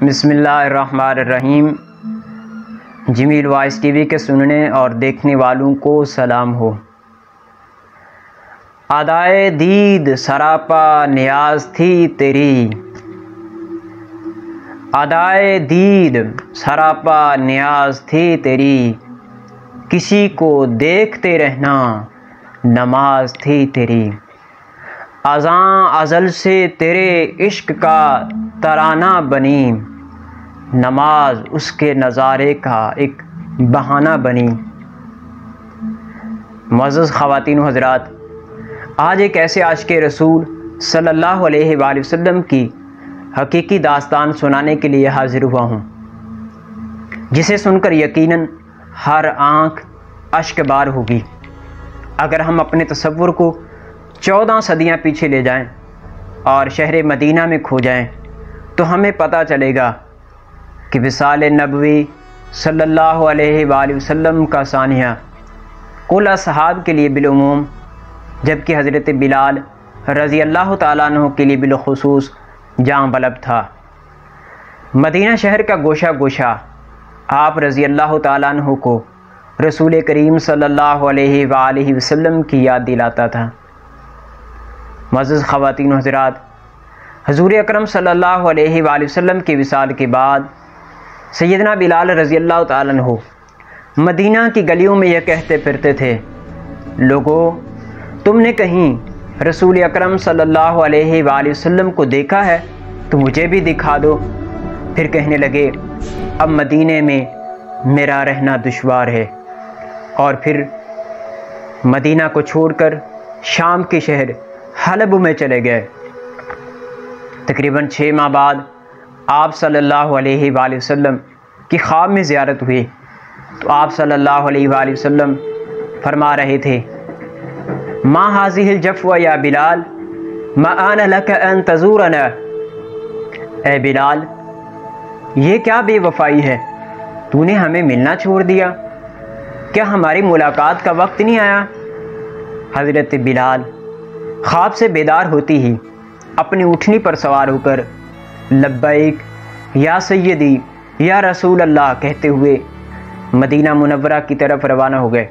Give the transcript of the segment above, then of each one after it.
बिस्मिल्लाहिर्रहमानिर्रहीम। Jameel voice TV के सुनने और देखने वालों को सलाम हो। अदाए दीद सरापा नियाज थी तेरी, अदाए दीद सरापा नियाज थी तेरी, किसी को देखते रहना नमाज थी तेरी। अज़ां अज़ल से तेरे इश्क का तराना बनी, नमाज उसके नज़ारे का एक बहाना बनी। मुअज़्ज़ज़ ख़वातीन व हज़रात, आज एक ऐसे आशिक़े रसूल सल्लल्लाहु अलैहि वसल्लम की हकीकी दास्तान सुनाने के लिए हाज़िर हुआ हूँ, जिसे सुनकर यकीनन हर आँख अश्कबार होगी। अगर हम अपने तसव्वुर को 14 सदियाँ पीछे ले जाएं और शहर मदीना में खो जाएं, तो हमें पता चलेगा कि विसाल नबवी सल्लल्लाहु अलैहि वसल्लम का सानिया कुल असहाब के लिए बिलउमूम, जबकि हज़रत बिलाल रज़ी अल्लाह ताला अन्हु के लिए बिलखुसूस जाँ बलब था। मदीना शहर का गोशा गोशा आप रज़ी अल्लाह ताला अन्हु को रसूल करीम सल्लल्लाहु अलैहि वसल्लम की याद दिलाता था। मुअज़्ज़ज़ ख़वातीन व हज़रात, हज़ूर अकरम सल्लल्लाहु अलैहि वसल्लम के विसाल के बाद सैयदना बिलाल रज़ी अल्लाह ताला अन्हु मदीना की गलियों में यह कहते फिरते थे, लोगों, तुमने कहीं रसूल अकरम सल्लल्लाहु अलैहि वसल्लम को देखा है तो मुझे भी दिखा दो। फिर कहने लगे, अब मदीने में मेरा रहना दुश्वार है। और फिर मदीना को छोड़कर शाम के शहर हलब में चले गए। तकरीबन 6 माह बाद आप सल्लल्लाहु अलैहि वसल्लम की ख्वाब में ज़ियारत हुई, तो आप सल्लल्लाहु अलैहि वसल्लम फरमा रहे थे, मा हाज़िहिल जफ़्वा या बिलाल मा आना लका अन तज़ूरना। ए बिलाल, ये क्या बेवफ़ाई है, तूने हमें मिलना छोड़ दिया, क्या हमारी मुलाकात का वक्त नहीं आया। हज़रत बिलाल ख्वाब से बेदार होती ही अपनी उठनी पर सवार होकर लब्बैक या सैयदी या रसूल अल्लाह कहते हुए मदीना मुनव्वरा की तरफ रवाना हो गए।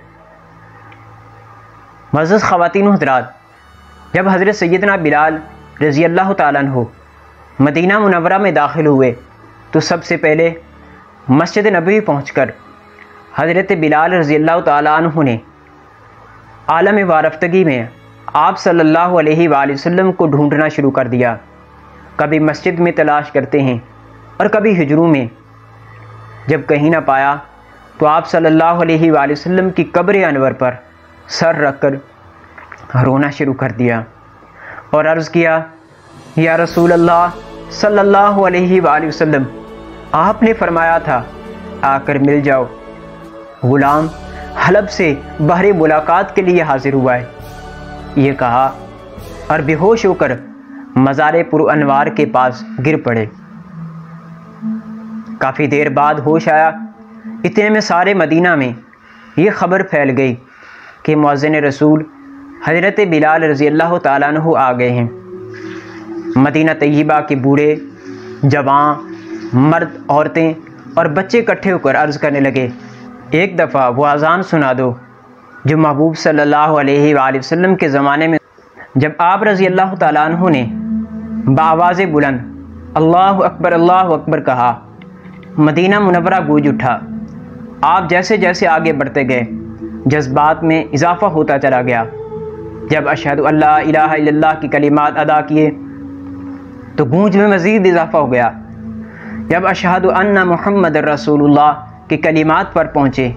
मुअज़्ज़ज़ ख़वातीन व हज़रात, जब हज़रत सैयदना बिलाल रज़ी अल्लाह ताला अन्हु मदीना मुनव्वरा में दाखिल हुए, तो सबसे पहले मस्जिद नबवी पहुँचकर हज़रत बिलाल रज़ी अल्लाह ताला अन्हु ने आलम वारफ्तगी में आप सल्लल्लाहु अलैहि वसल्लम को ढूंढना शुरू कर दिया। कभी मस्जिद में तलाश करते हैं और कभी हिजरों में। जब कहीं ना पाया तो आप सल्लल्लाहु अलैहि वसल्लम की कब्र अनवर पर सर रखकर रोना शुरू कर दिया और अर्ज़ किया, या रसूल अल्लाह सल्लल्लाहु अलैहि वसल्लम, आपने फरमाया था आकर मिल जाओ। ग़ुलाम हलब से बहरे मुलाकात के लिए हाजिर हुआ है, ये कहा और बेहोश होकर मज़ारे पुरअनवार के पास गिर पड़े। काफ़ी देर बाद होश आया। इतने में सारे मदीना में ये खबर फैल गई कि मुअज़्ज़िन रसूल हज़रत बिलाल रज़ी अल्लाह ताला अन्हु आ गए हैं। मदीना तय्यबा के बूढ़े, जवान, मर्द, औरतें और बच्चे इकट्ठे होकर अर्ज़ करने लगे, एक दफ़ा वो अज़ान सुना दो जो महबूब सल्लल्लाहु अलैहि वसल्लम के ज़माने में जब आप रज़ी अल्लाह ताला अन्हु ने बाआवाज़ बुलंद अल्लाहु अकबर कहा, मदीना मुनव्वरा गूंज उठा। आप जैसे जैसे आगे बढ़ते गए, जज्बात में इजाफ़ा होता चला गया। जब अशहदु अल्ला इलाहा इल्लल्लाह की कलिमात अदा किए तो गूंज में मज़ीद इजाफ़ा हो गया। जब अशहदु अन्ना मुहम्मद रसूलुल्लाह की कलिमात पर पहुँचे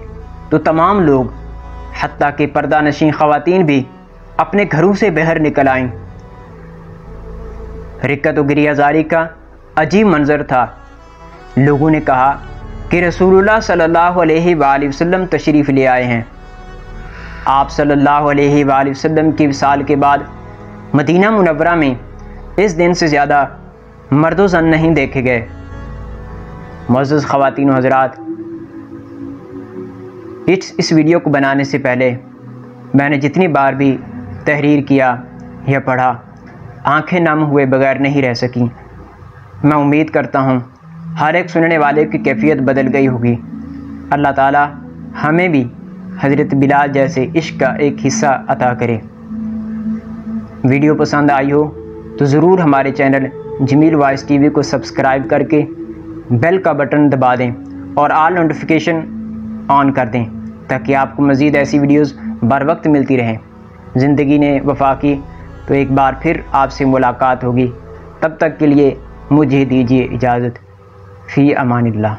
तो तमाम लोग, हत्ता कि पर्दा नशीं ख़वातीन भी अपने घरों से बाहर निकल आईं। रिक्कत व गिरियाज़ारी का अजीब मंज़र था। लोगों ने कहा कि रसूलुल्लाह सल्लल्लाहु अलैहि वसल्लम तशरीफ़ ले आए हैं। आप सल्लल्लाहु अलैहि वसल्लम की विसाल के बाद मदीना मुनव्वरा में इस दिन से ज़्यादा मर्द ज़न नहीं देखे गए। मुअज़्ज़ज़ ख़वातीन व हज़रात, इस वीडियो को बनाने से पहले मैंने जितनी बार भी तहरीर किया या पढ़ा, आंखें नम हुए बगैर नहीं रह सकीं। मैं उम्मीद करता हूँ हर एक सुनने वाले की कैफियत बदल गई होगी। अल्लाह ताला हमें भी हज़रत बिलाल जैसे इश्क का एक हिस्सा अता करे। वीडियो पसंद आई हो तो ज़रूर हमारे चैनल जमील वॉइस टीवी को सब्सक्राइब करके बेल का बटन दबा दें और ऑल नोटिफिकेशन ऑन कर दें, ताकि आपको मज़ीद ऐसी वीडियोस बर वक्त मिलती रहें। ज़िंदगी ने वफ़ा की तो एक बार फिर आपसे मुलाकात होगी। तब तक के लिए मुझे दीजिए इजाज़त। फ़ी अमानिल्लाह।